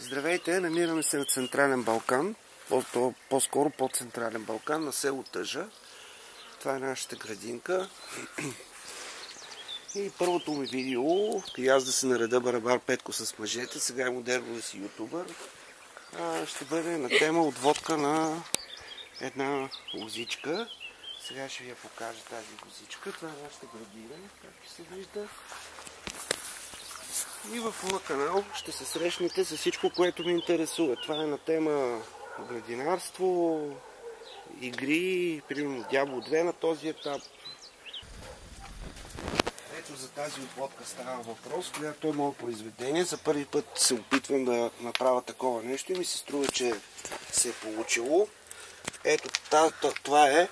Здравейте, намираме се на Централен Балкан, по-скоро по Централен Балкан, на село Тъжа. Това е нашата градинка. И първото ми видео, и аз да се нареда барабар Петко с мъжете, сега е модерно да си ютубър, ще бъде на тема отводка на една лозичка. Сега ще ви я покажа тази лозичка. Това е нашата градина, както се вижда. И в моя канал ще се срещнете с всичко, което ме интересува. Това е на тема градинарство, игри, примерно Diablo 2 на този етап. Ето за тази отводка става въпрос, която е мое произведение. За първи път се опитвам да направя такова нещо и ми се струва, че се е получило. Ето това е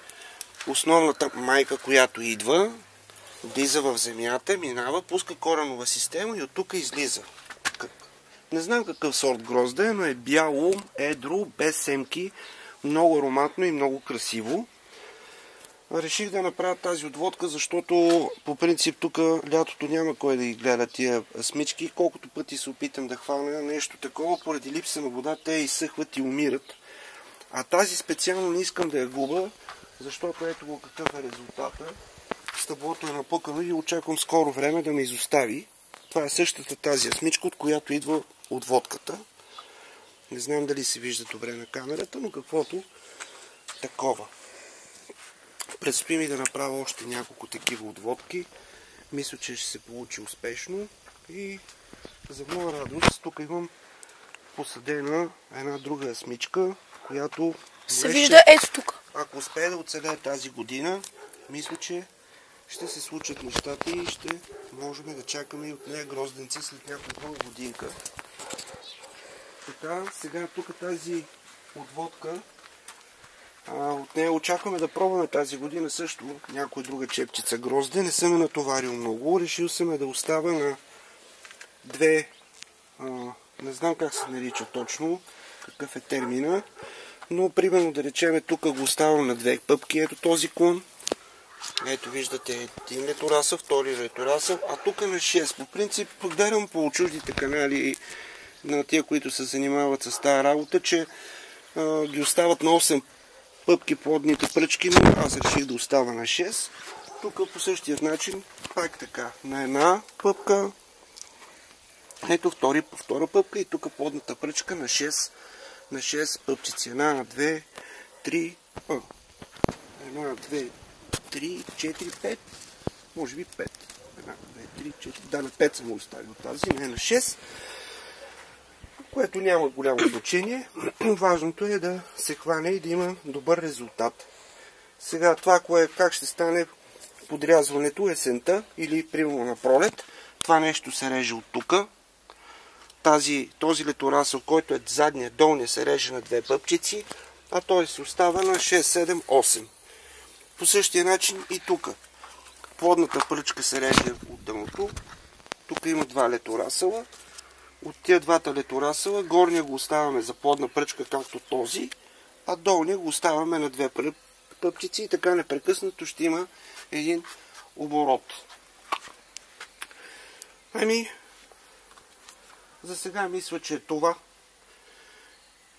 основната майка, която идва. Влиза в земята, минава, пуска коренова система и от тук излиза. Не знам какъв сорт грозде е, но е бяло, едро, без семки, много ароматно и много красиво. Реших да направя тази отводка, защото по принцип тук лятото няма кой да ги гледа тия смички. Колкото пъти се опитам да хвана нещо такова, поради липса на вода те изсъхват и умират. А тази специално не искам да я губа, защото ето го какъв е резултата. Стъблото е напъкано и очаквам скоро време да ме изостави. Това е същата тази смичка, от която идва отводката. Не знам дали се вижда добре на камерата, но каквото такова. Предстои ми да направя още няколко такива отводки. Мисля, че ще се получи успешно. И за моя радост, тук имам посадена една друга смичка, която се вижда ето тук. Ако успее да оцелее тази година, мисля, че ще се случат нещата и ще можем да чакаме и от нея грозденци след няколко годинка. Така, сега тук тази отводка, от нея очакваме да пробваме тази година също някоя друга чепчица грозде. Не съм я натоварил много, решил съм я да оставя на две, не знам как се нарича точно, какъв е термина, но примерно да речем тук го оставям на две пъпки, ето този клон. Ето виждате един леторасъл, втори леторасъл, а тук на 6. По принцип гледам по чуждите канали на тия, които се занимават с тази работа, че ги остават на 8 пъпки плодните пръчки, но аз реших да оставя на 6. Тук по същия начин, пак така, на една пъпка, ето втора пъпка и тук плодната пръчка на 6 пъпчици. Една, две, три, една, две, 3, 4, 5, може би 5. 1, 2, 3, 4, да, на 5 съм оставил тази, не на 6, което няма голямо значение. Важното е да се хване и да има добър резултат. Сега това, как ще стане подрязването есента или примерно на пролет, това нещо се реже от тук. Този леторасъл, който е задния, долния, се реже на две пъпчици, а той се остава на 6, 7, 8. По същия начин и тук. Плодната пръчка се реже от дъното. Тук има два леторасъла. От тия двата леторасъла горния го оставяме за плодна пръчка, както този, а долния го оставяме на две пъпчици и така непрекъснато ще има един оборот. За сега мисля, че това.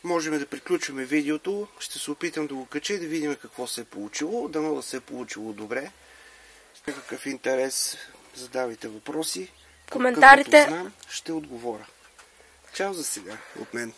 Можем да приключваме видеото. Ще се опитам да го кача и да видим какво се е получило. Дано да се е получило добре. Какъв интерес, задавайте въпроси. Коментарите. Знам, ще отговоря. Чао за сега от мен.